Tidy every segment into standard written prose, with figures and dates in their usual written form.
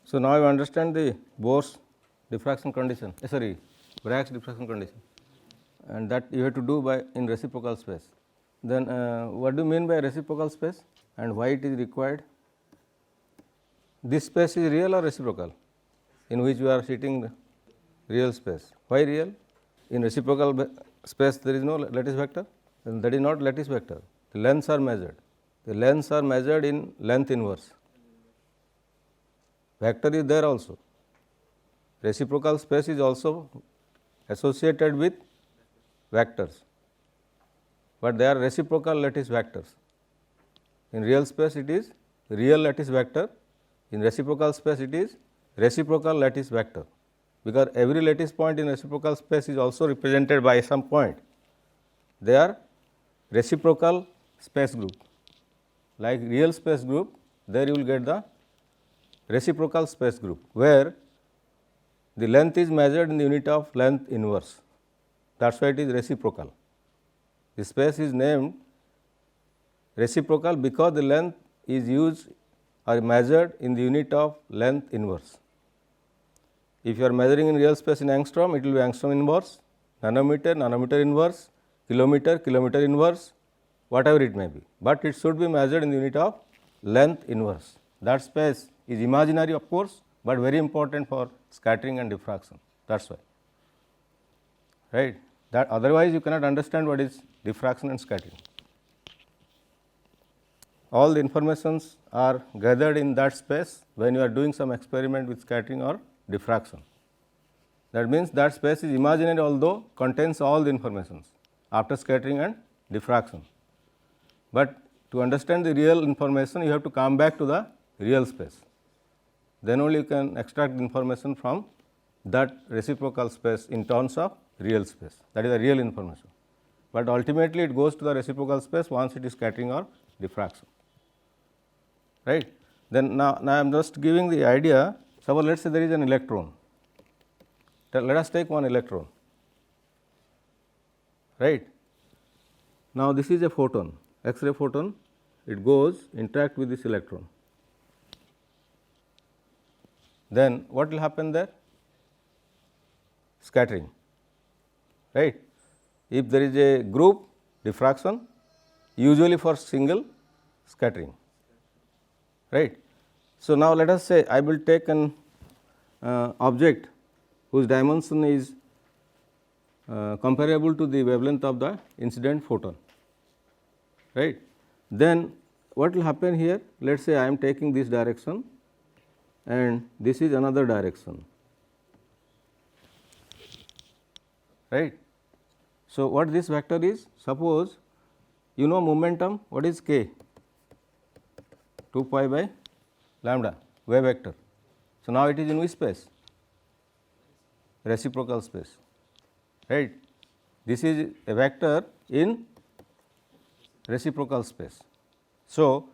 So, now you understand the Bohr's diffraction condition, Bragg's diffraction condition, and that you have to do by in reciprocal space. Then what do you mean by reciprocal space and why it is required? This space is real or reciprocal in which you are sitting, real space. Why real? In reciprocal space there is no lattice vector, and that is not lattice vector. The lengths are measured. The lengths are measured in length inverse. Vector is there also. Reciprocal space is also associated with vectors, but they are reciprocal lattice vectors. In real space it is real lattice vector, in reciprocal space it is reciprocal lattice vector, because every lattice point in reciprocal space is also represented by some point. They are reciprocal space group. Like real space group, there you will get the reciprocal space group, where the length is measured in the unit of length inverse. That is why it is reciprocal. The space is named reciprocal because the length is used or measured in the unit of length inverse. If you are measuring in real space in angstrom, it will be angstrom inverse, nanometer, nanometer inverse, kilometer, kilometer inverse, whatever it may be, but it should be measured in the unit of length inverse. That space is imaginary of course, but very important for scattering and diffraction. That is why, right. That otherwise you cannot understand what is diffraction and scattering. All the informations are gathered in that space when you are doing some experiment with scattering or diffraction. That means that space is imaginary, although contains all the informations after scattering and diffraction. But to understand the real information, you have to come back to the real space. Then only you can extract information from that reciprocal space in terms of real space. That is the real information. But ultimately it goes to the reciprocal space once it is scattering or diffraction. Right. Then now I am just giving the idea. Suppose let us say there is an electron. Let us take one electron. Right. Now this is a photon, X-ray photon. It goes interact with this electron. Then what will happen there? Scattering. Right. If there is a group, diffraction, usually for single, scattering. Right. So, now let us say I will take an object whose dimension is comparable to the wavelength of the incident photon. Right. Then what will happen here? Let us say I am taking this direction and this is another direction. Right. So, what this vector is? Suppose you know momentum, what is k? 2 pi by lambda, wave vector. So, now it is in which space? Reciprocal space. Right. This is a vector in reciprocal space. So,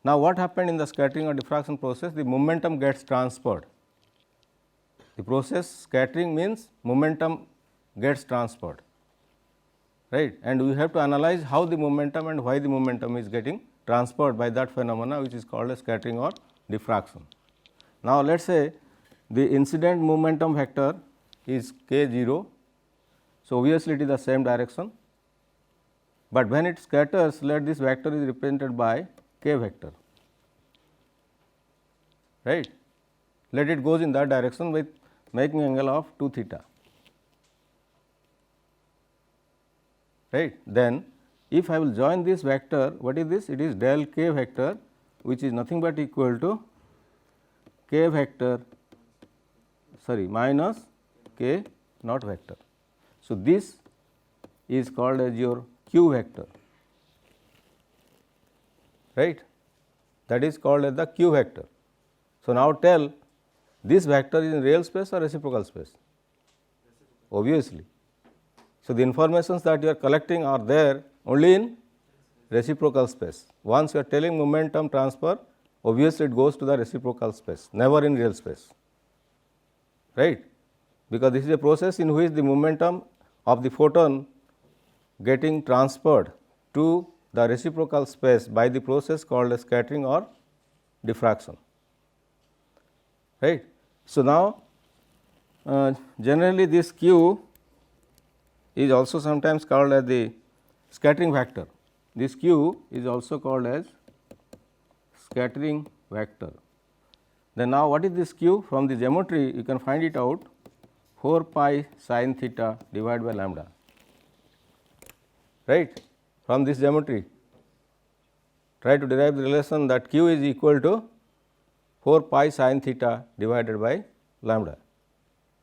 now what happened in the scattering or diffraction process? The momentum gets transferred. The process scattering means momentum gets transferred, right, and we have to analyze how the momentum and why the momentum is getting transferred by that phenomena which is called as scattering or diffraction. Now, let us say the incident momentum vector is k 0. So, obviously, it is the same direction, but when it scatters, let this vector is represented by k vector, right. Let it goes in that direction with making angle of 2 theta. Right. Then, if I will join this vector, what is this? It is del k vector, which is nothing but equal to k vector minus k naught vector. So, this is called as your q vector, right. That is called as the q vector. So, now tell this vector is in real space or reciprocal space? Obviously. So, the informations that you are collecting are there only in reciprocal space. Once you are telling momentum transfer, obviously it goes to the reciprocal space, never in real space, right, because this is a process in which the momentum of the photon getting transferred to the reciprocal space by the process called as scattering or diffraction. right. So, now generally this q is also sometimes called as the scattering vector. This q is also called as scattering vector. Then now what is this q? From the geometry you can find it out, 4 pi sin theta divided by lambda, right. From this geometry try to derive the relation that q is equal to 4 pi sin theta divided by lambda.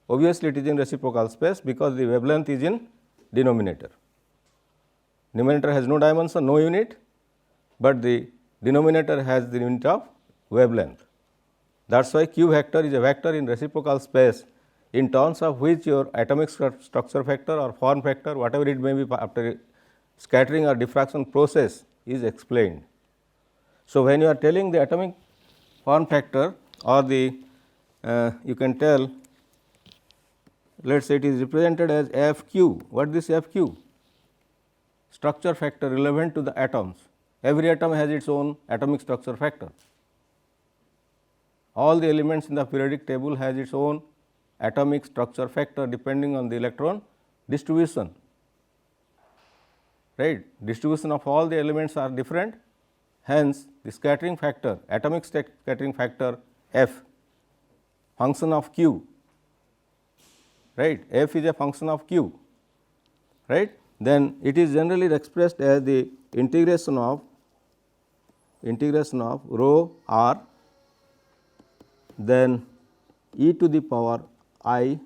Obviously, it is in reciprocal space because the wavelength is in denominator. Numerator has no dimension, no unit, but the denominator has the unit of wavelength. That is why q vector is a vector in reciprocal space in terms of which your atomic structure factor or form factor, whatever it may be after scattering or diffraction process is explained. So, when you are telling the atomic form factor or the you can tell, let us say it is represented as f q. What is this f q? Structure factor relevant to the atoms. Every atom has its own atomic structure factor. All the elements in the periodic table has its own atomic structure factor depending on the electron distribution, right. Distribution of all the elements are different, hence the scattering factor, atomic scattering factor f, function of q, right. F is a function of q, right. Then it is generally expressed as the integration of rho r, then e to the power I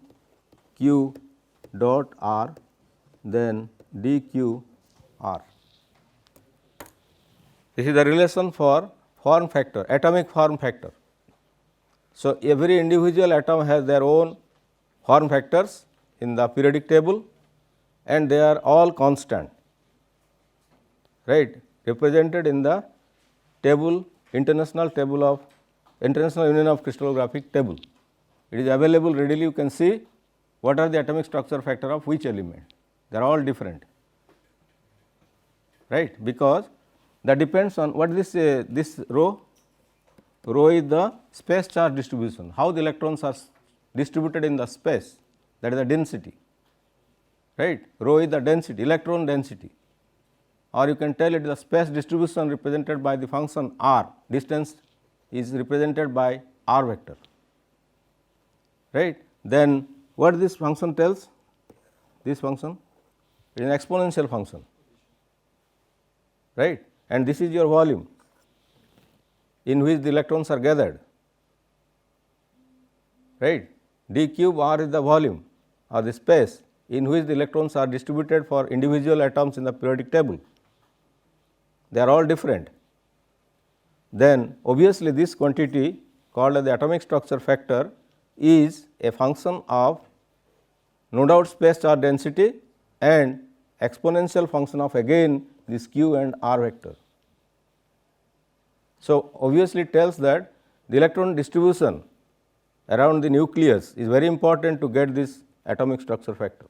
q dot r, then d q r. This is the relation for form factor, atomic form factor. So, every individual atom has their own form factors in the periodic table and they are all constant, right, represented in the table, International Union of Crystallographic table. It is available readily, you can see what are the atomic structure factor of which element, they are all different, right, because that depends on what this rho is the space charge distribution, how the electrons are distributed in the space, that is the density, right. Rho is the density, electron density, or you can tell it is the space distribution represented by the function r, distance is represented by r vector, right. Then what this function tells? This function is an exponential function, right, and this is your volume in which the electrons are gathered, right. D cube r is the volume or the space in which the electrons are distributed for individual atoms in the periodic table. They are all different. Then obviously, this quantity called as the atomic structure factor is a function of no doubt space charge density and exponential function of again this q and r vector. So, obviously, it tells that the electron distribution around the nucleus is very important to get this atomic structure factor,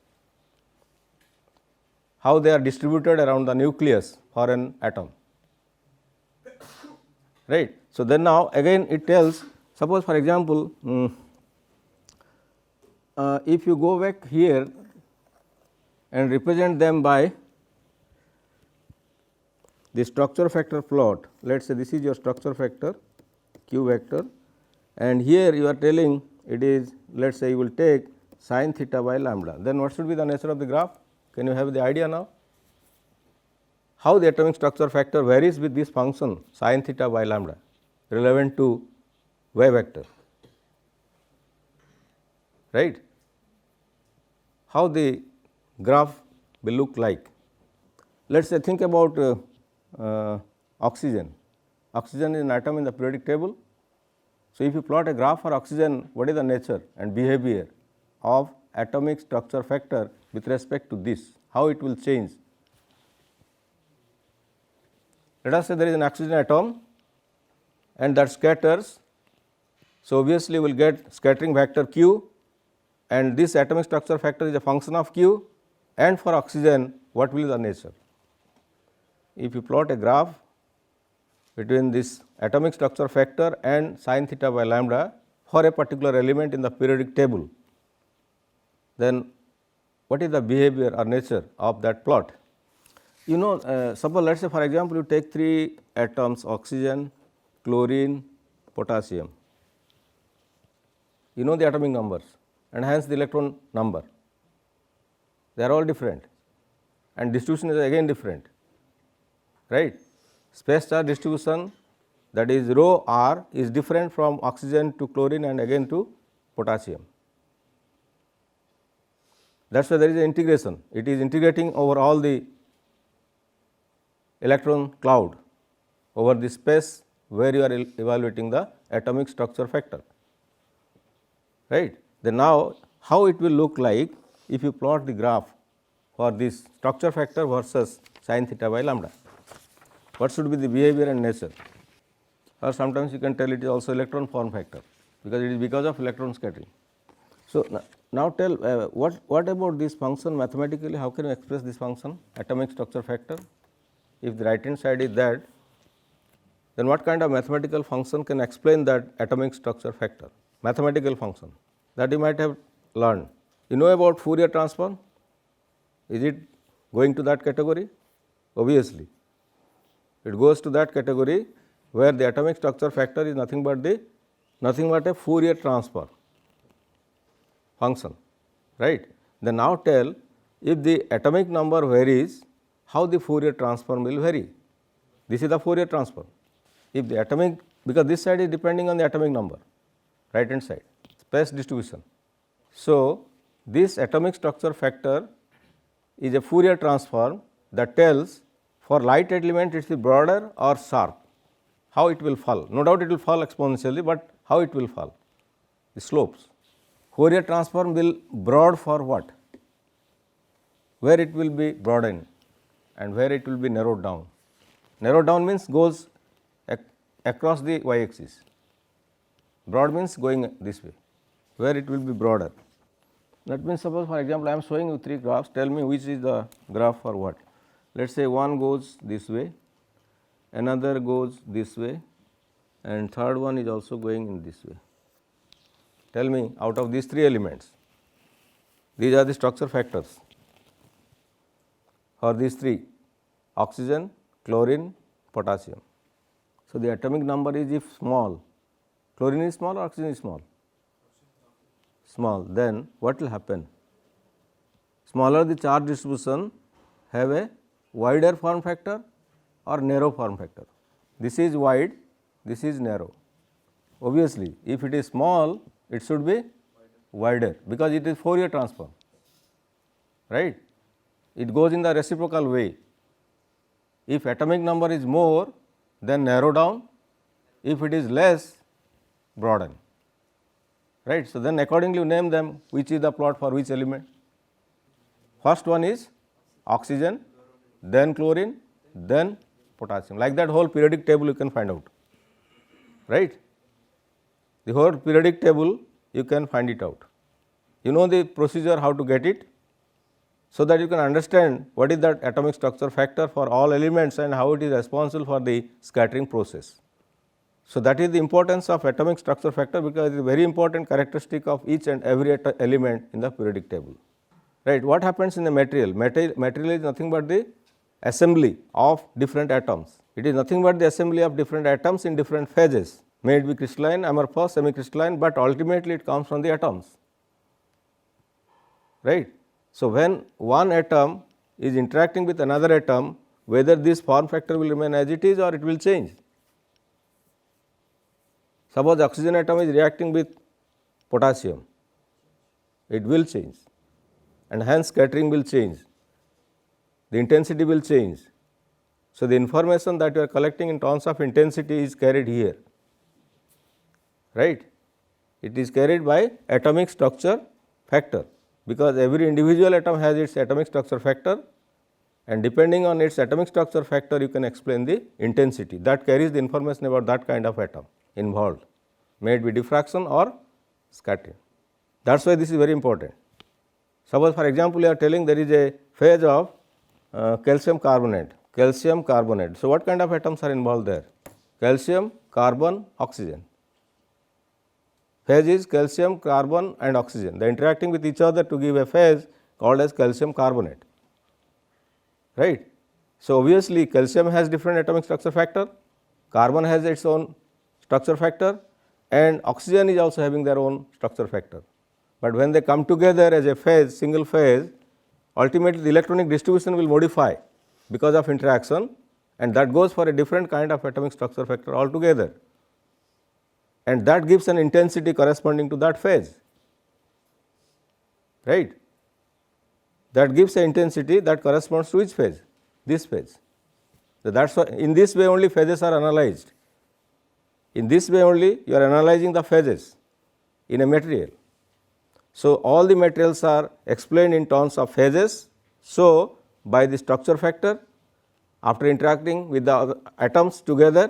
how they are distributed around the nucleus for an atom, right. So, then now again it tells, suppose for example, if you go back here and represent them by the structure factor plot, let us say this is your structure factor q vector, and here you are telling it is, let us say you will take sin theta by lambda, then what should be the nature of the graph? Can you have the idea now? How the atomic structure factor varies with this function sin theta by lambda relevant to y vector, right. How the graph will look like? Let us say think about oxygen. Oxygen is an atom in the periodic table. So, if you plot a graph for oxygen, what is the nature and behavior of atomic structure factor with respect to this, how it will change? Let us say there is an oxygen atom and that scatters. So, obviously, we will get scattering vector q, and this atomic structure factor is a function of q, and for oxygen what will be the nature? If you plot a graph between this atomic structure factor and sin theta by lambda for a particular element in the periodic table, then what is the behavior or nature of that plot? You know, suppose let us say for example, you take 3 atoms oxygen, chlorine, potassium. You know the atomic numbers and hence the electron number. They are all different and distribution is again different, right. Space charge distribution, that is rho r, is different from oxygen to chlorine and again to potassium. That is why there is an integration. It is integrating over all the electron cloud over the space where you are evaluating the atomic structure factor, right. Then now, how it will look like if you plot the graph for this structure factor versus sin theta by lambda? What should be the behavior and nature? Or sometimes you can tell it is also electron form factor, because it is because of electron scattering. So, now tell what about this function mathematically, how can you express this function atomic structure factor? If the right hand side is that, then what kind of mathematical function can explain that atomic structure factor? Mathematical function that you might have learned. You know about Fourier transform? Is it going to that category? Obviously, it goes to that category where the atomic structure factor is nothing but a Fourier transform function, right. Then now tell, if the atomic number varies, how the Fourier transform will vary? This is the Fourier transform. If the atomic, because this side is depending on the atomic number, right hand side, space distribution. So, this atomic structure factor is a Fourier transform that tells for light element it is broader or sharp, how it will fall. No doubt it will fall exponentially, but how it will fall? The slopes. Fourier transform will broad for what? Where it will be broadened and where it will be narrowed down. Narrowed down means goes across the y axis. Broad means going this way, where it will be broader. That means, suppose for example, I am showing you 3 graphs, tell me which is the graph for what. Let us say one goes this way, another goes this way, and third one is also going in this way. Tell me, out of these 3 elements, these are the structure factors for these 3: oxygen, chlorine, potassium. So, the atomic number is, if small, chlorine is small or oxygen is small? Small. Then what will happen? Smaller the charge distribution, have a wider form factor or narrow form factor. This is wide, this is narrow. Obviously, if it is small, it should be wider, because it is Fourier transform, right. It goes in the reciprocal way. If atomic number is more, then narrow down; if it is less, broaden, right. So, then accordingly you name them, which is the plot for which element. First one is oxygen, then chlorine, then potassium. Like that whole periodic table you can find out, right. The whole periodic table you can find it out. You know the procedure how to get it, so that you can understand what is that atomic structure factor for all elements and how it is responsible for the scattering process. So, that is the importance of atomic structure factor, because it is a very important characteristic of each and every element in the periodic table, right. What happens in the material? Material is nothing but the assembly of different atoms. It is nothing but the assembly of different atoms in different phases, may it be crystalline, amorphous, semi-crystalline, but ultimately it comes from the atoms, right. So, when one atom is interacting with another atom, whether this form factor will remain as it is or it will change. Suppose oxygen atom is reacting with potassium, it will change, and hence scattering will change, the intensity will change. So, the information that you are collecting in terms of intensity is carried here, right. It is carried by atomic structure factor, because every individual atom has its atomic structure factor, and depending on its atomic structure factor you can explain the intensity that carries the information about that kind of atom involved, may it be diffraction or scattering. That is why this is very important. Suppose for example, you are telling there is a phase of calcium carbonate. So, what kind of atoms are involved there? Calcium, carbon, oxygen. Phase is calcium, carbon and oxygen. They are interacting with each other to give a phase called as calcium carbonate, right. So, obviously, calcium has different atomic structure factor, carbon has its own structure factor and oxygen is also having their own structure factor. But when they come together as a phase, single phase, ultimately the electronic distribution will modify because of interaction, and that goes for a different kind of atomic structure factor altogether, and that gives an intensity corresponding to that phase, right. That gives an intensity that corresponds to which phase? This phase. So, that is why in this way only phases are analyzed. In this way only you are analyzing the phases in a material. So, all the materials are explained in terms of phases. So, by the structure factor, after interacting with the other atoms together,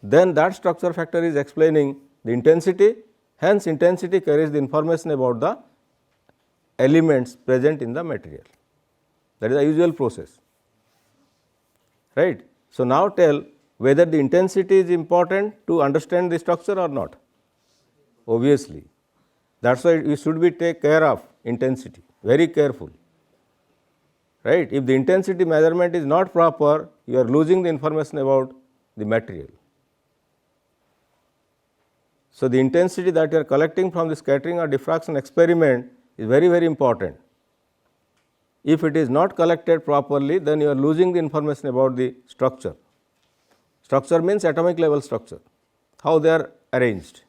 then that structure factor is explaining the intensity. Hence, intensity carries the information about the elements present in the material. That is the usual process, right. So, now tell whether the intensity is important to understand the structure or not. Obviously, that is why you should be take care of intensity, very careful, right. If the intensity measurement is not proper, you are losing the information about the material. So, the intensity that you are collecting from the scattering or diffraction experiment is very, very important. If it is not collected properly, then you are losing the information about the structure. Structure means atomic level structure, how they are arranged,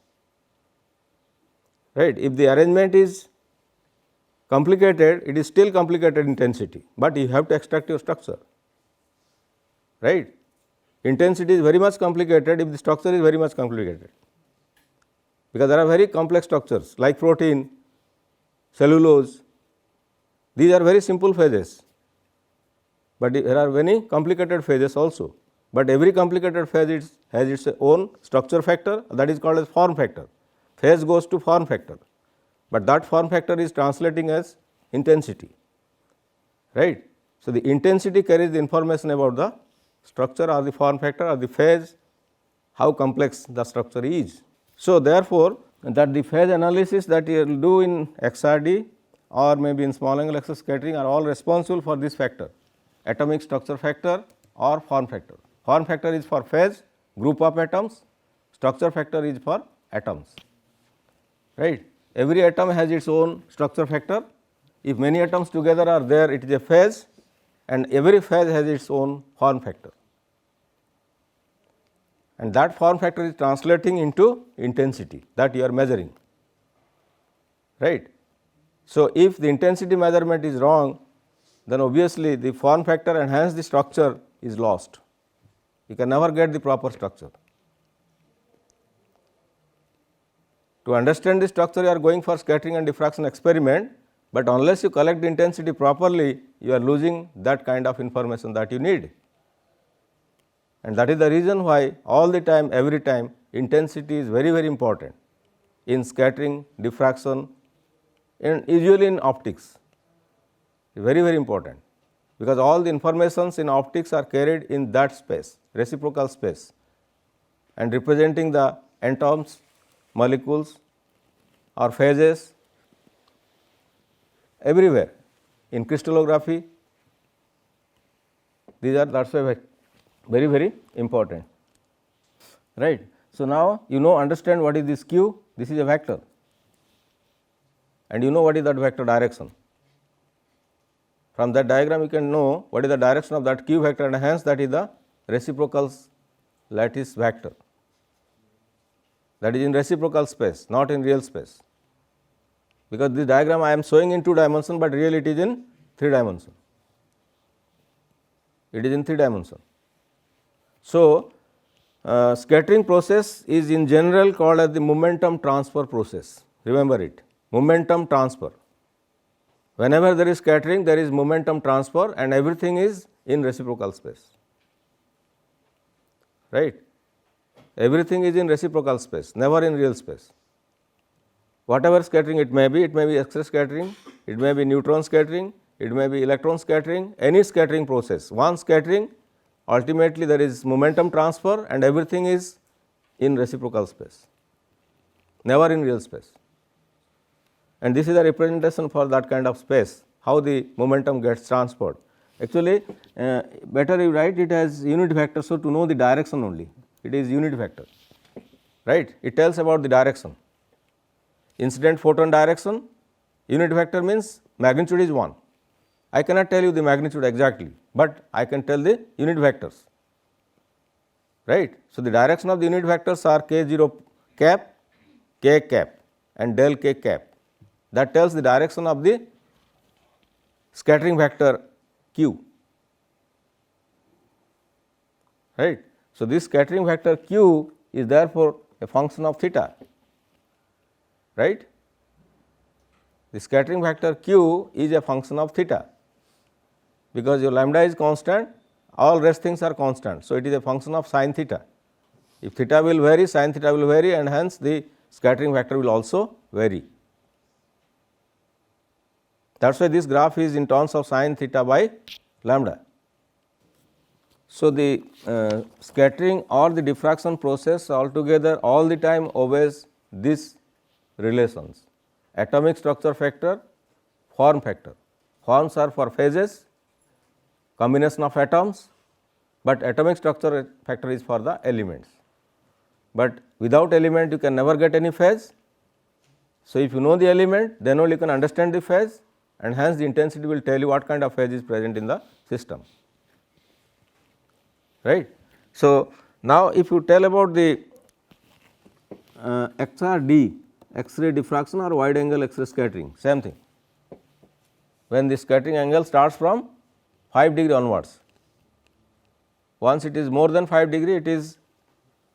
right. If the arrangement is complicated, it is still complicated intensity, but you have to extract your structure, right. Intensity is very much complicated if the structure is very much complicated, because there are very complex structures like protein, cellulose. These are very simple phases, but there are many complicated phases also. But every complicated phase has its own structure factor, that is called as form factor. Phase goes to form factor, but that form factor is translating as intensity, right. So, the intensity carries the information about the structure or the form factor or the phase, how complex the structure is. So, therefore, that the phase analysis that you will do in XRD or maybe in small angle X-ray scattering are all responsible for this factor, atomic structure factor or form factor. Form factor is for phase, group of atoms, structure factor is for atoms, right. Every atom has its own structure factor. If many atoms together are there, it is a phase, and every phase has its own form factor, and that form factor is translating into intensity that you are measuring, right. So, if the intensity measurement is wrong, then obviously the form factor and hence the structure is lost. You can never get the proper structure. To understand the structure, you are going for scattering and diffraction experiment, but unless you collect the intensity properly, you are losing that kind of information that you need. And that is the reason why all the time, every time, intensity is very, very important in scattering, diffraction, and usually in optics, very, very important, because all the informations in optics are carried in that space, reciprocal space, and representing the atoms, molecules or phases everywhere. In crystallography, these are, that is why very, very important, right. So, now you know, understand what is this q, this is a vector, and you know what is that vector direction. From that diagram you can know what is the direction of that q vector, and hence that is the reciprocal lattice vector, that is in reciprocal space, not in real space, because this diagram I am showing in 2 dimension, but really it is in 3 dimension, it is in 3 dimension. So, scattering process is in general called as the momentum transfer process, remember it, momentum transfer. Whenever there is scattering, there is momentum transfer, and everything is in reciprocal space, right. Everything is in reciprocal space, never in real space. Whatever scattering it may be X-ray scattering, it may be neutron scattering, it may be electron scattering, any scattering process, one scattering, ultimately there is momentum transfer and everything is in reciprocal space, never in real space. And this is a representation for that kind of space, how the momentum gets transferred. Actually, better you write it as unit vector, so to know the direction only, it is unit vector, right. It tells about the direction. Incident photon direction, unit vector means magnitude is 1. I cannot tell you the magnitude exactly, but I can tell the unit vectors, right. So, the direction of the unit vectors are k 0 cap, k cap and del k cap, that tells the direction of the scattering vector q, right. So, this scattering vector q is therefore a function of theta, right. The scattering vector q is a function of theta, because your lambda is constant, all rest things are constant. So, it is a function of sin theta. If theta will vary, sin theta will vary, and hence the scattering vector will also vary. That is why this graph is in terms of sin theta by lambda. So, the scattering or the diffraction process altogether all the time obeys these relations: atomic structure factor, form factor. Forms are for phases, combination of atoms, but atomic structure factor is for the elements. But without element you can never get any phase. So, if you know the element, then only you can understand the phase, and hence the intensity will tell you what kind of phase is present in the system, right. So, now if you tell about the XRD, X-ray diffraction or wide angle X-ray scattering, same thing. When the scattering angle starts from 5 degree onwards, once it is more than 5 degree, it is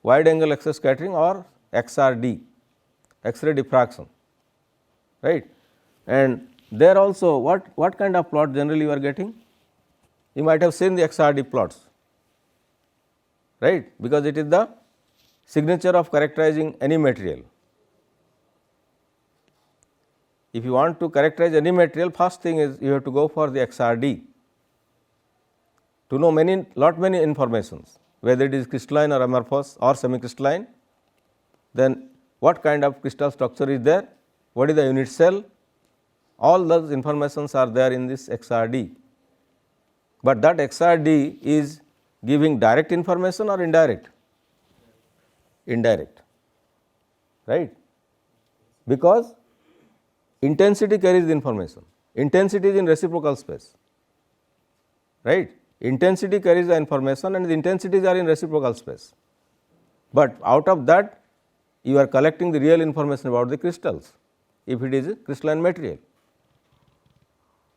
wide angle X-ray scattering or XRD, X-ray diffraction, right. And there also what kind of plot generally you are getting? You might have seen the XRD plots, right, because it is the signature of characterizing any material. If you want to characterize any material, first thing is you have to go for the XRD to know many informations, whether it is crystalline or amorphous or semi-crystalline, then what kind of crystal structure is there, what is the unit cell, all those informations are there in this XRD. But that XRD is giving direct information or indirect? Indirect, right, because intensity carries the information, intensity is in reciprocal space, right. Intensity carries the information and the intensities are in reciprocal space, but out of that you are collecting the real information about the crystals, if it is a crystalline material.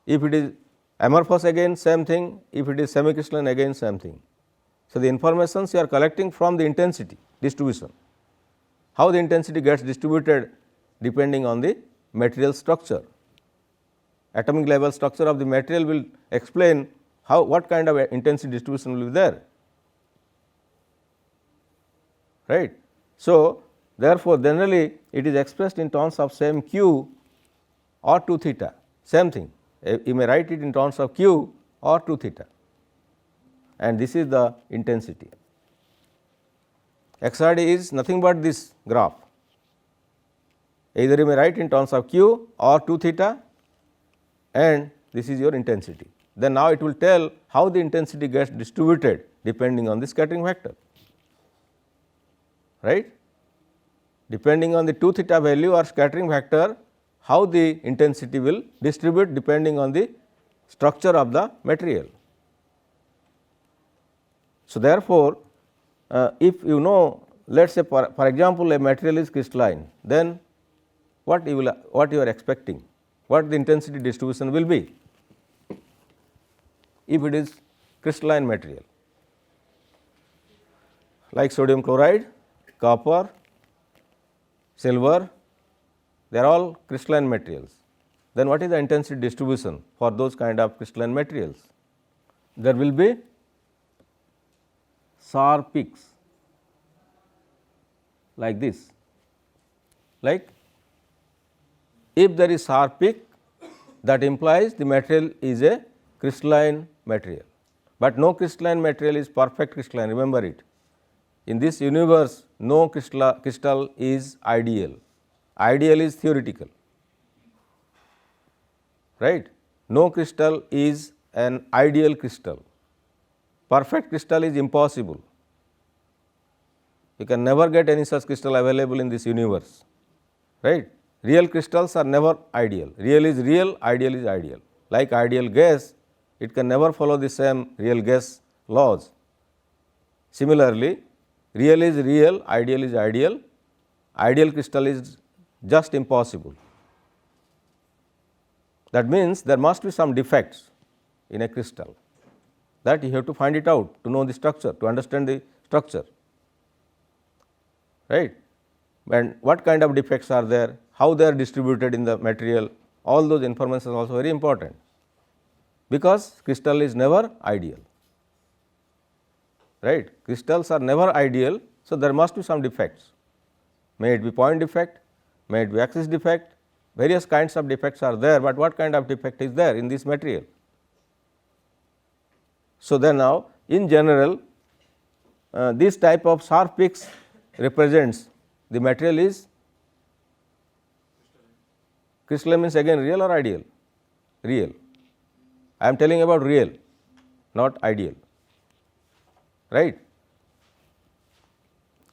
If it is amorphous, again same thing, if it is semi-crystalline, again same thing. So, the informations you are collecting from the intensity distribution, how the intensity gets distributed depending on the material structure. Atomic level structure of the material will explain how what kind of intensity distribution will be there, right. So, therefore, generally it is expressed in terms of same q or 2 theta, same thing, you may write it in terms of q or 2 theta, and this is the intensity. XRD is nothing but this graph, either you may write in terms of q or 2 theta, and this is your intensity. Then now it will tell how the intensity gets distributed depending on the scattering vector, right. Depending on the 2 theta value or scattering vector, how the intensity will distribute depending on the structure of the material. So, therefore, if you know, let us say for example, a material is crystalline, then what you are expecting, what the intensity distribution will be if it is crystalline material like sodium chloride, copper, silver, they are all crystalline materials. Then what is the intensity distribution for those kind of crystalline materials? There will be sharp peaks like this, like if there is sharp peak, that implies the material is a crystalline material, but no crystalline material is perfect crystalline, remember it. In this universe no crystal is ideal, ideal is theoretical, right. No crystal is an ideal crystal. Perfect crystal is impossible. You can never get any such crystal available in this universe, right. Real crystals are never ideal. Real is real, ideal is ideal. Like ideal gas, it can never follow the same real gas laws. Similarly, real is real, ideal is ideal, ideal crystal is just impossible. That means, there must be some defects in a crystal, that you have to find it out to know the structure, to understand the structure, right. And what kind of defects are there, how they are distributed in the material, all those information is also very important, because crystal is never ideal, right. Crystals are never ideal. So, there must be some defects, may it be point defect, may it be axis defect, various kinds of defects are there, but what kind of defect is there in this material. So, then now in general this type of sharp peaks represents the material is crystalline, means again real or ideal? Real. I am telling about real, not ideal, right.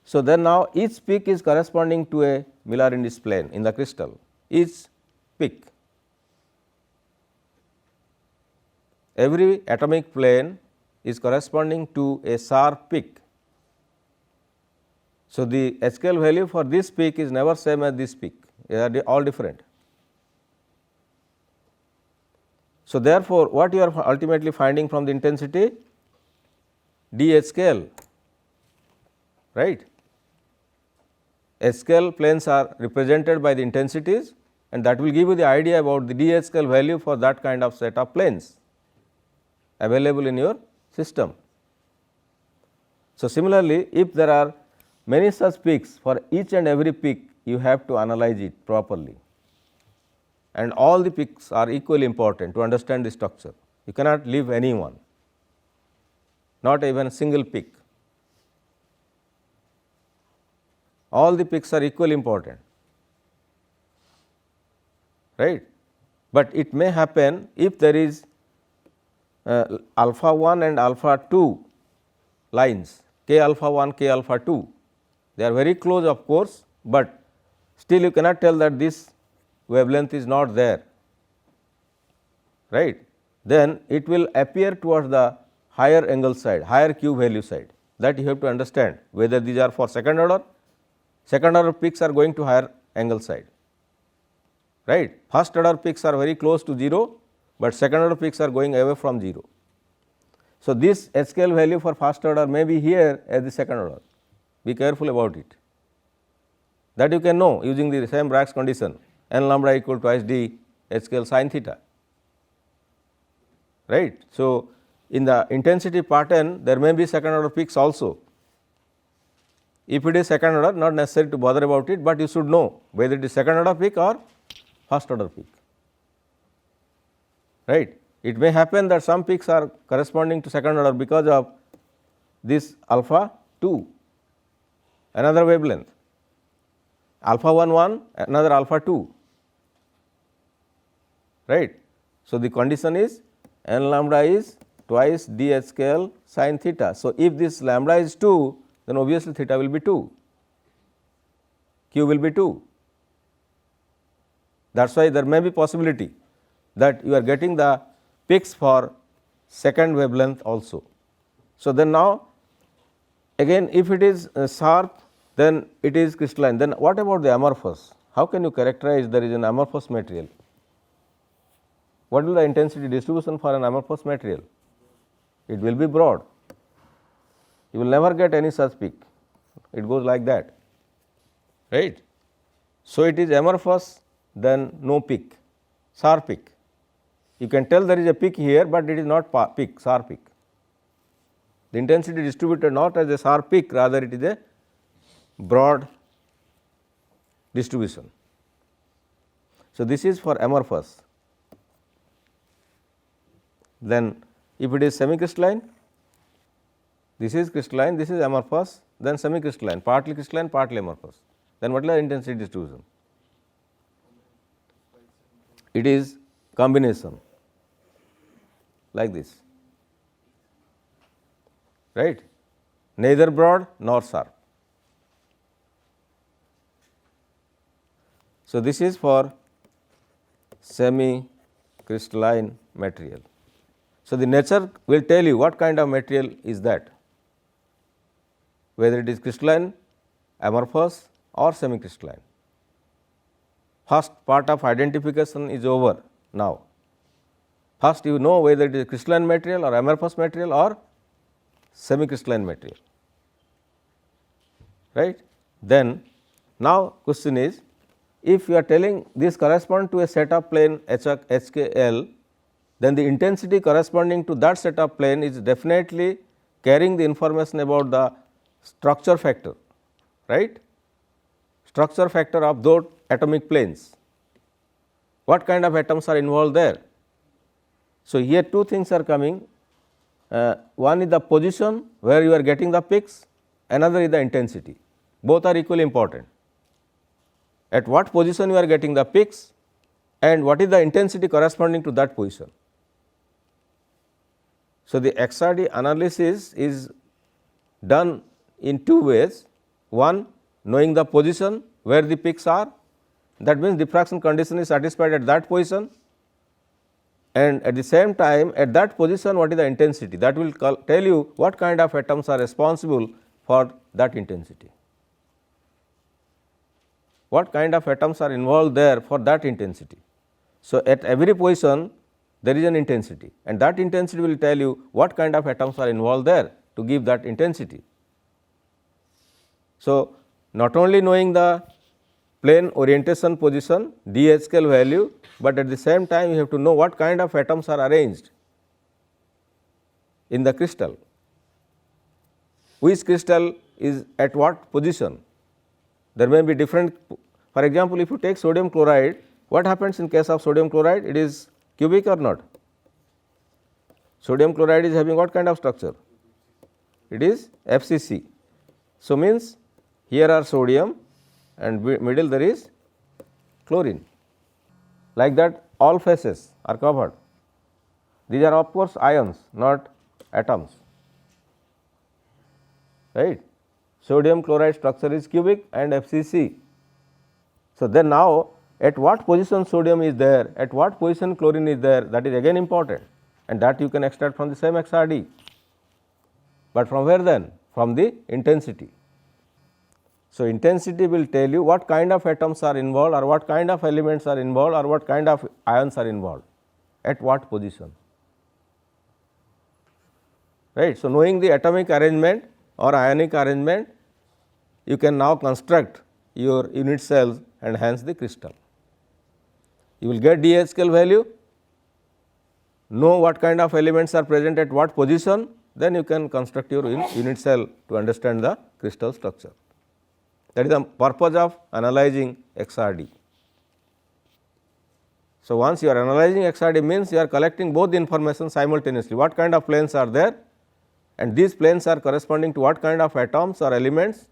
So, then now each peak is corresponding to a Miller-Indis plane in the crystal, each peak. Every atomic plane is corresponding to a sharp peak. So, the HKL value for this peak is never same as this peak, they are all different. So, therefore, what you are ultimately finding from the intensity? D HKL, right. HKL planes are represented by the intensities, and that will give you the idea about the D HKL value for that kind of set of planes available in your system. So, similarly, if there are many such peaks, for each and every peak you have to analyze it properly, and all the peaks are equally important to understand the structure. You cannot leave any one, not even a single peak. All the peaks are equally important, right. But it may happen if there is alpha 1 and alpha 2 lines, k alpha 1, k alpha 2, they are very close of course, but still you cannot tell that this wavelength is not there, right. Then it will appear towards the higher angle side, higher Q value side, that you have to understand whether these are for second order peaks are going to higher angle side, right. First order peaks are very close to 0, but second order peaks are going away from 0. So, this HKL value for first order may be here as the second order, be careful about it, that you can know using the same Bragg's condition, n lambda equal to twice d HKL sin theta, right. So, in the intensity pattern there may be second order peaks also. If it is second order, not necessary to bother about it, but you should know whether it is second order peak or first order peak, right. It may happen that some peaks are corresponding to second order because of this alpha 2, another wavelength, alpha 1, another alpha 2, right. So, the condition is n lambda is twice d HKL sin theta. So, if this lambda is 2, then obviously theta will be 2, Q will be 2. That is why there may be possibility that you are getting the peaks for second wavelength also. So, then now again if it is sharp, then it is crystalline. Then what about the amorphous? How can you characterize there is an amorphous material? What will the intensity distribution for an amorphous material? It will be broad. You will never get any such peak, it goes like that, right. So, it is amorphous, then no peak, sharp peak. You can tell there is a peak here, but it is not peak, sharp peak. The intensity distributed not as a sharp peak, rather it is a broad distribution. So, this is for amorphous. Then if it is semi-crystalline, this is crystalline, this is amorphous, then semi-crystalline, partly amorphous. Then what is the intensity distribution? it is combination like this, right, neither broad nor sharp. So, this is for semi crystalline material. So, the nature will tell you what kind of material is that, whether it is crystalline, amorphous or semi crystalline. First part of identification is over now. First you know whether it is crystalline material or amorphous material or semi crystalline material, right. Then now question is, if you are telling this correspond to a set of plane HKL, then the intensity corresponding to that set of plane is definitely carrying the information about the structure factor, right, structure factor of those atomic planes. What kind of atoms are involved there? So, here two things are coming, one is the position where you are getting the peaks, another is the intensity, both are equally important. At what position you are getting the peaks and what is the intensity corresponding to that position. So, the XRD analysis is done in two ways. One, knowing the position where the peaks are, that means diffraction condition is satisfied at that position, and at the same time at that position what is the intensity, that will tell you what kind of atoms are responsible for that intensity, what kind of atoms are involved there for that intensity. So, at every position there is an intensity, and that intensity will tell you what kind of atoms are involved there to give that intensity. So, not only knowing the plane orientation position DHKL value, but at the same time you have to know what kind of atoms are arranged in the crystal, which crystal is at what position. There may be different, for example, if you take sodium chloride, what happens in case of sodium chloride? It is cubic or not? Sodium chloride is having what kind of structure? It is FCC. So, means here are sodium and middle there is chlorine, like that all faces are covered. These are of course ions, not atoms, right. Sodium chloride structure is cubic and FCC. So, then now at what position sodium is there, at what position chlorine is there, that is again important, and that you can extract from the same XRD, but from where then? From the intensity. So, intensity will tell you what kind of atoms are involved or what kind of elements are involved or what kind of ions are involved at what position, right. So, knowing the atomic arrangement or ionic arrangement, you can now construct your unit cells and hence the crystal. You will get DHKL value, know what kind of elements are present at what position, then you can construct your unit cell to understand the crystal structure. That is the purpose of analyzing XRD. So, once you are analyzing XRD means you are collecting both the information simultaneously, what kind of planes are there and these planes are corresponding to what kind of atoms or elements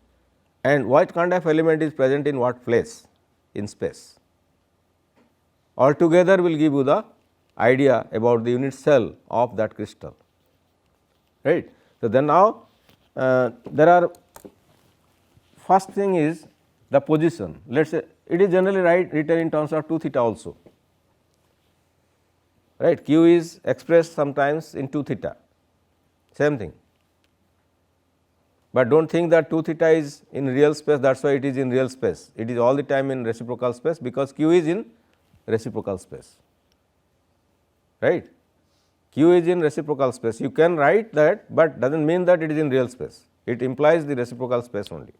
and what kind of element is present in what place in space. Altogether will give you the idea about the unit cell of that crystal, right. So, then now there are, first thing is the position. Let us say it is generally written in terms of 2 theta also, right. Q is expressed sometimes in 2 theta, same thing, but do not think that 2 theta is in real space, that is why it is in real space. It is all the time in reciprocal space because Q is in reciprocal space, right. Q is in reciprocal space. You can write that, but does not mean that it is in real space. It implies the reciprocal space only,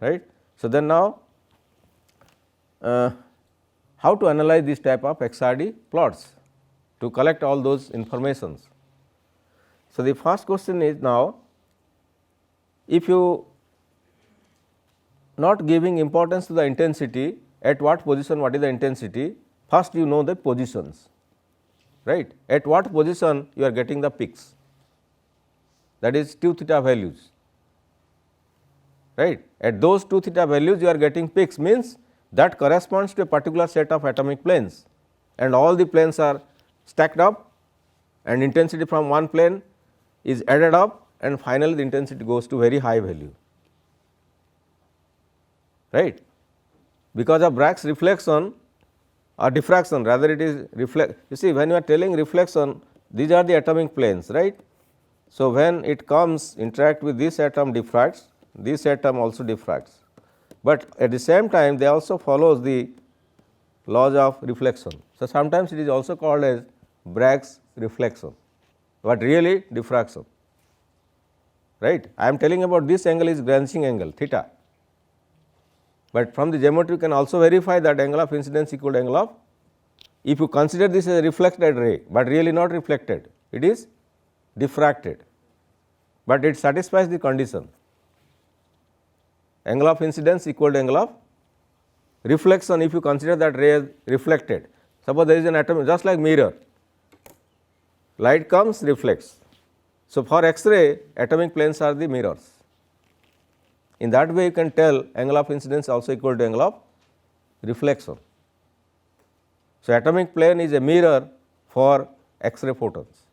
right. So, then now how to analyze this type of XRD plots to collect all those informations. So, the first question is now, if you not giving importance to the intensity, at what position what is the intensity, first you know the positions, right. At what position you are getting the peaks, that is 2 theta values, right. At those 2 theta values you are getting peaks, means that corresponds to a particular set of atomic planes, and all the planes are stacked up, and intensity from one plane is added up, and finally, the intensity goes to very high value, right. Because of Bragg's reflection or diffraction, rather it is reflect. You see, when you are telling reflection, these are the atomic planes, right. So, when it comes interact with this atom diffracts, this atom also diffracts, but at the same time they also follows the laws of reflection. So, sometimes it is also called as Bragg's reflection, but really diffraction, right. I am telling about this angle is branching angle theta, but from the geometry you can also verify that angle of incidence equal to angle of, if you consider this as a reflected ray, but really not reflected, it is diffracted, but it satisfies the condition angle of incidence equal to angle of reflection. If you consider that ray as reflected, suppose there is an atom just like mirror, light comes, reflects. So, for X-ray atomic planes are the mirrors. In that way you can tell angle of incidence also equal to angle of reflection. So, atomic plane is a mirror for X-ray photons.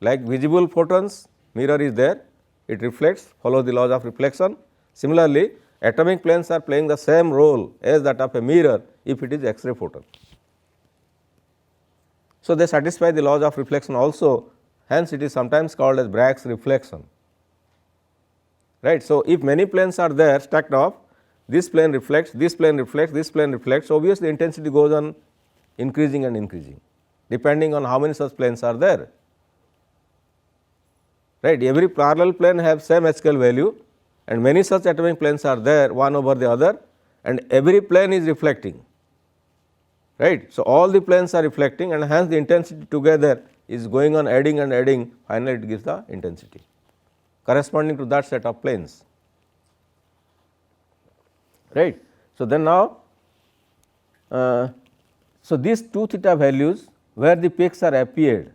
Like visible photons, mirror is there, it reflects, follows the laws of reflection. Similarly, atomic planes are playing the same role as that of a mirror if it is X-ray photon. So, they satisfy the laws of reflection also, hence it is sometimes called as Bragg's reflection, right. So, if many planes are there stacked up, this plane reflects, this plane reflects, this plane reflects, so obviously intensity goes on increasing and increasing depending on how many such planes are there, right. Every parallel plane have same h scale value and many such atomic planes are there one over the other, and every plane is reflecting, right. So, all the planes are reflecting and hence the intensity together is going on adding and adding, finally it gives the intensity corresponding to that set of planes, right. So, then now, so these 2 theta values where the peaks are appeared,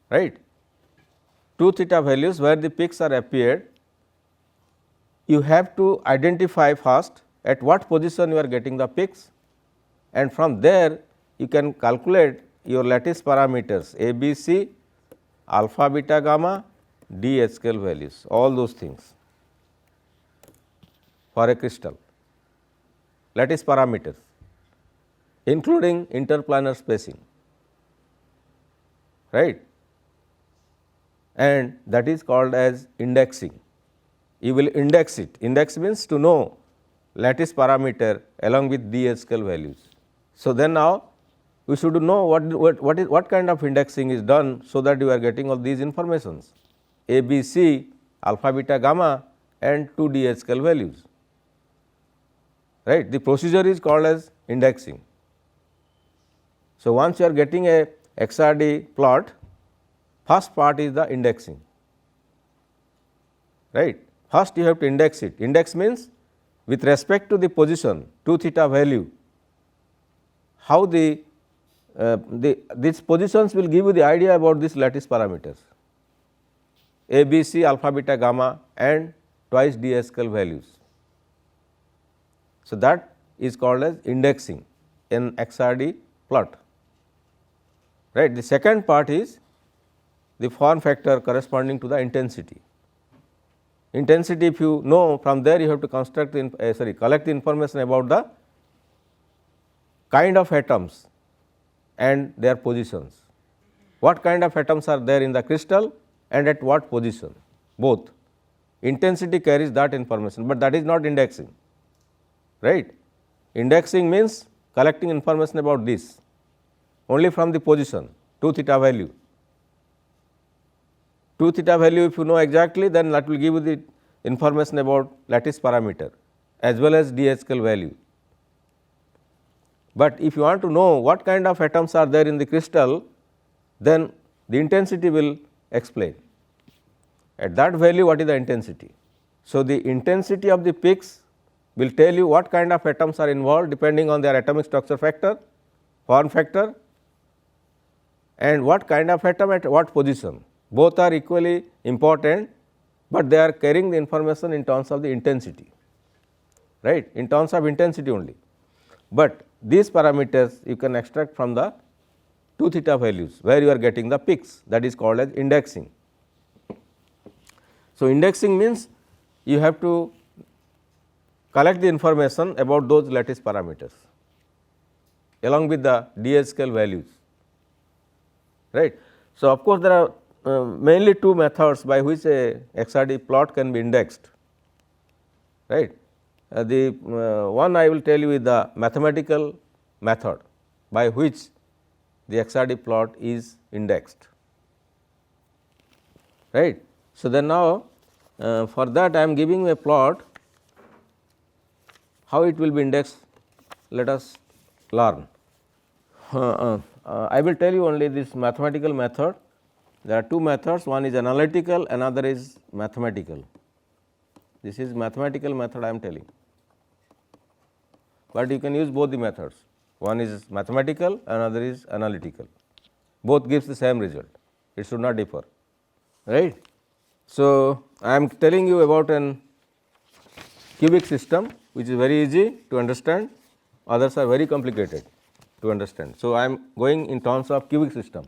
right. 2 theta values where the peaks are appeared, you have to identify first at what position you are getting the peaks, and from there you can calculate your lattice parameters A, B, C, alpha, beta, gamma, d h scale values, all those things for a crystal, lattice parameters including interplanar spacing, right, and that is called as indexing. You will index it, index means to know lattice parameter along with d h scale values. So, then now we should know what kind of indexing is done, so that you are getting all these informations A, B, C, alpha, beta, gamma and 2 d h scale values, right. The procedure is called as indexing. So, once you are getting a XRD plot, first part is the indexing, right. First you have to index it, index means with respect to the position 2 theta value, how these positions will give you the idea about these lattice parameters A, B, C, alpha, beta, gamma and twice d h scale values. So, that is called as indexing in XRD plot, right. The second part is the form factor corresponding to the intensity. Intensity, if you know, from there you have to construct collect the information about the kind of atoms and their positions. What kind of atoms are there in the crystal and at what position, both. Intensity carries that information, but that is not indexing, right. Indexing means collecting information about this only from the position 2 theta value. 2 theta value if you know exactly, then that will give you the information about lattice parameter as well as d h scale value. But if you want to know what kind of atoms are there in the crystal, then the intensity will explain at that value what is the intensity. So, the intensity of the peaks will tell you what kind of atoms are involved depending on their atomic structure factor, form factor and what kind of atom at what position. Both are equally important, but they are carrying the information in terms of the intensity. right, in terms of intensity only. But these parameters you can extract from the 2 theta values where you are getting the peaks, that is called as indexing. So, indexing means you have to collect the information about those lattice parameters along with the DH scale values, right. So, of course, there are mainly two methods by which a XRD plot can be indexed, right. The one I will tell you is the mathematical method by which the XRD plot is indexed, right. So, then now for that I am giving you a plot, how it will be indexed, let us learn. I will tell you only this mathematical method. There are two methods, one is analytical, another is mathematical. This is mathematical method I am telling, but you can use both the methods. One is mathematical, another is analytical. Both gives the same result, it should not differ, right. So, I am telling you about an cubic system which is very easy to understand, others are very complicated to understand. So, I am going in terms of cubic system.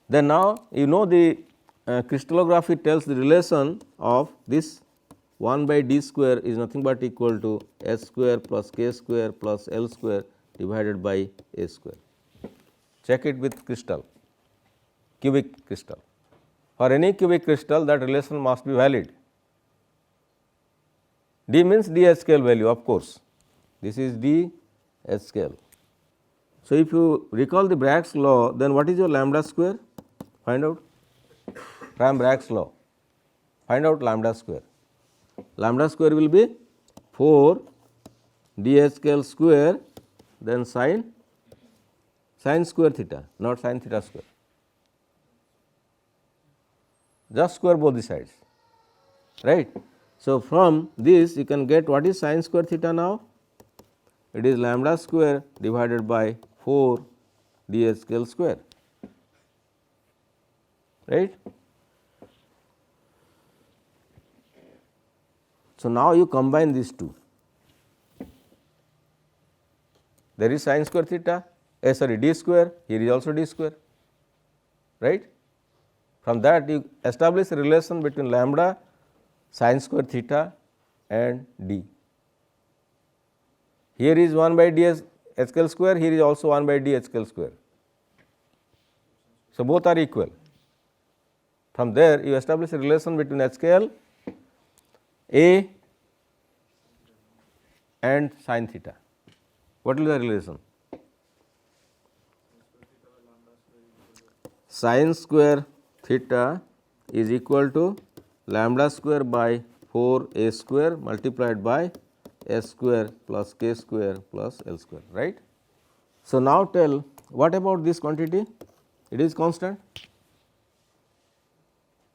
Then now you know the crystallography tells the relation of this 1 by d square is nothing but equal to s square plus k square plus l square divided by a square. Check it with crystal, cubic crystal. For any cubic crystal that relation must be valid. D means d h scale value, of course, this is d h scale. So, if you recall the Bragg's law, then what is your lambda square? Find out from Bragg's law, find out lambda square. Lambda square will be 4 d h scale square, then sin square theta, not sin theta square, just square both the sides, right. So, from this you can get what is sin square theta now, it is lambda square divided by 4 d h scale square, right. So, now you combine these two, there is sin square theta, sorry d square, here is also d square, right. From that you establish a relation between lambda, sin square theta and d. Here is 1 by d h scale square, here is also 1 by d h scale square. So, both are equal. From there you establish a relation between h scale a and sin theta. What is the relation? Sin square theta is equal to lambda square by 4 a square multiplied by s square plus k square plus l square, right. So, now tell what about this quantity, it is constant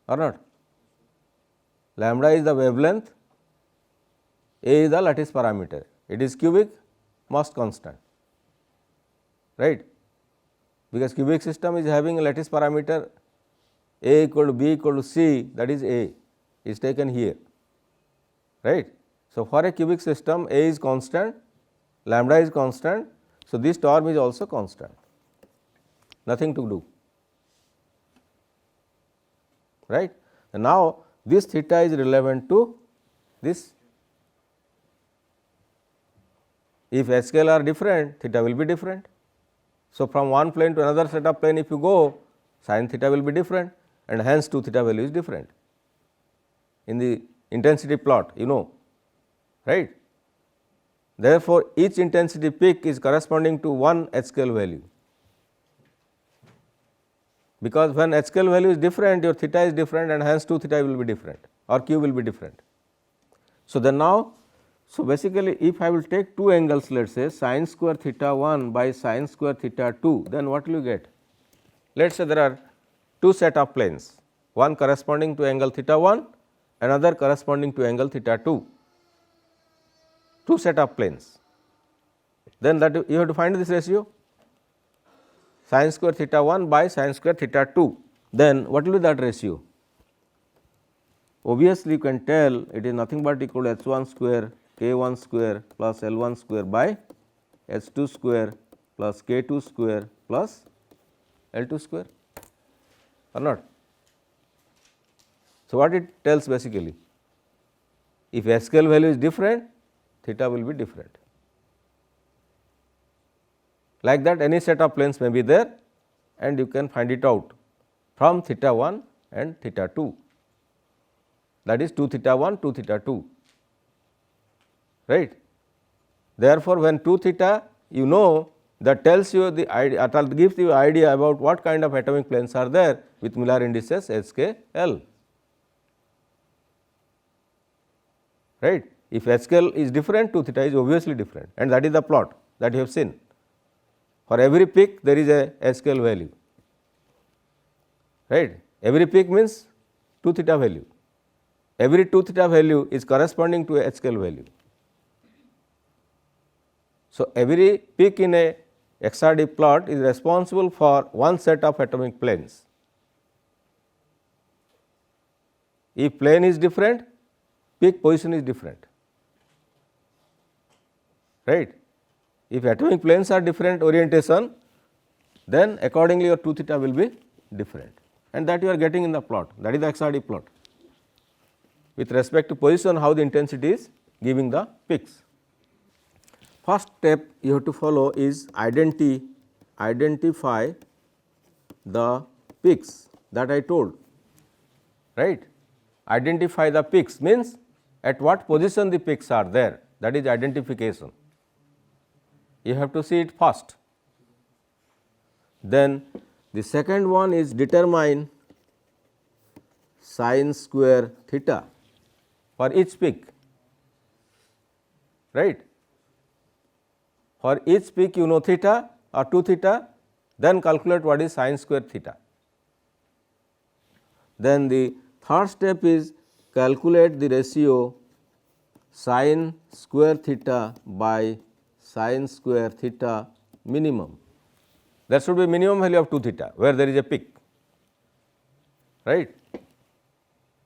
or not? Lambda is the wavelength, a is the lattice parameter, it is cubic, must constant, right, because cubic system is having a lattice parameter a equal to b equal to c, that is a is taken here, right. So, for a cubic system a is constant, lambda is constant. So, this term is also constant, nothing to do, right. And now, this theta is relevant to this. If h scale are different, theta will be different. So, from one plane to another set of plane if you go, sin theta will be different and hence 2 theta value is different in the intensity plot, you know, right. Therefore, each intensity peak is corresponding to one h scale value, because when h scale value is different, your theta is different and hence 2 theta will be different or q will be different. So, then now, so basically if I will take two angles, let us say sin square theta 1 by sin square theta 2, then what will you get? Let us say there are two set of planes, one corresponding to angle theta 1, another corresponding to angle theta 2, two set of planes. Then that you have to find this ratio, sin square theta 1 by sin square theta 2, then what will be that ratio? obviously you can tell it is nothing but equal to h 1 square k 1 square plus L 1 square by h 2 square plus k 2 square plus L 2 square or not. So, what it tells basically? If SQL value is different, theta will be different. Like that any set of planes may be there and you can find it out from theta 1 and theta 2, that is 2 theta 1, 2 theta 2, right. Therefore, when 2 theta you know, that tells you the idea, gives you idea about what kind of atomic planes are there with Miller indices S k L, right. If SQL is different, 2 theta is obviously different, and that is the plot that you have seen. For every peak there is a SQL value, right. Every peak means 2 theta value, every 2 theta value is corresponding to a SQL value. So, every peak in a XRD plot is responsible for one set of atomic planes. If plane is different, peak position is different, right. If atomic planes are different orientation, then accordingly your 2 theta will be different, and that you are getting in the plot, that is the XRD plot. With respect to position, how the intensity is giving the peaks. First step you have to follow is identify the peaks that I told, right. Identify the peaks means at what position the peaks are there, that is identification. You have to see it first. Then the second one is determine sin square theta for each peak, right. For each peak you know theta or 2 theta, then calculate what is sin square theta. Then the third step is calculate the ratio sin square theta by sin square theta minimum. There should be minimum value of 2 theta where there is a peak, right.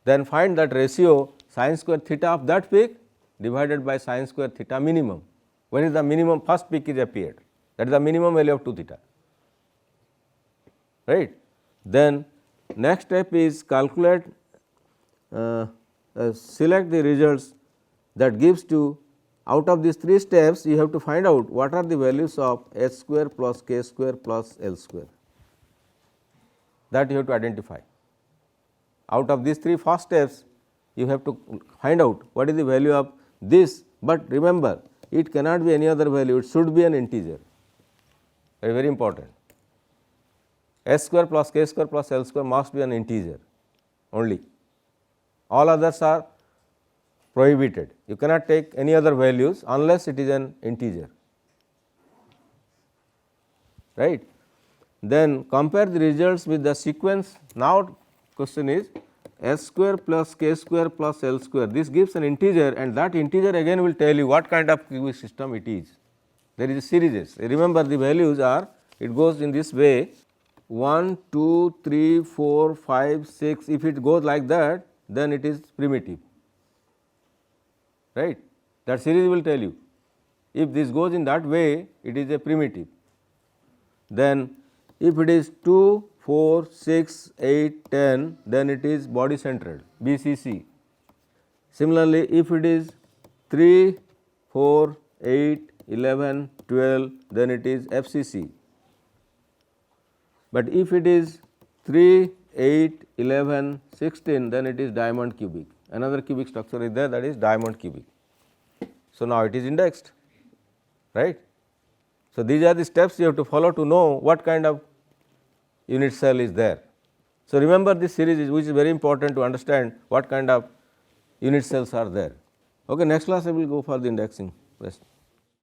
Then find that ratio sin square theta of that peak divided by sin square theta minimum. When is the minimum first peak is appeared, that is the minimum value of 2 theta, right. Then next step is calculate, select the results that gives to, out of these 3 steps you have to find out what are the values of h square plus k square plus L square, that you have to identify. Out of these 3 first steps you have to find out what is the value of this, but remember it cannot be any other value, it should be an integer, very important. S square plus k square plus L square must be an integer only, all others are prohibited. You cannot take any other values unless it is an integer, right. Then compare the results with the sequence. Now question is s square plus k square plus L square, this gives an integer, and that integer again will tell you what kind of cubic system it is. There is a series. Remember the values are, it goes in this way 1, 2, 3, 4, 5, 6, if it goes like that then it is primitive, right. That series will tell you if this goes in that way it is a primitive. Then if it is 2, 4, 6, 8, 10, then it is body centered BCC. Similarly, if it is 3, 4, 8, 11, 12, then it is FCC. But if it is 3, 8, 11, 16, then it is diamond cubic. Another cubic structure is there, that is diamond cubic. So, now it is indexed, right. So, these are the steps you have to follow to know what kind of unit cell is there. So, remember this series which is very important to understand what kind of unit cells are there. Okay, next class I will go for the indexing rest.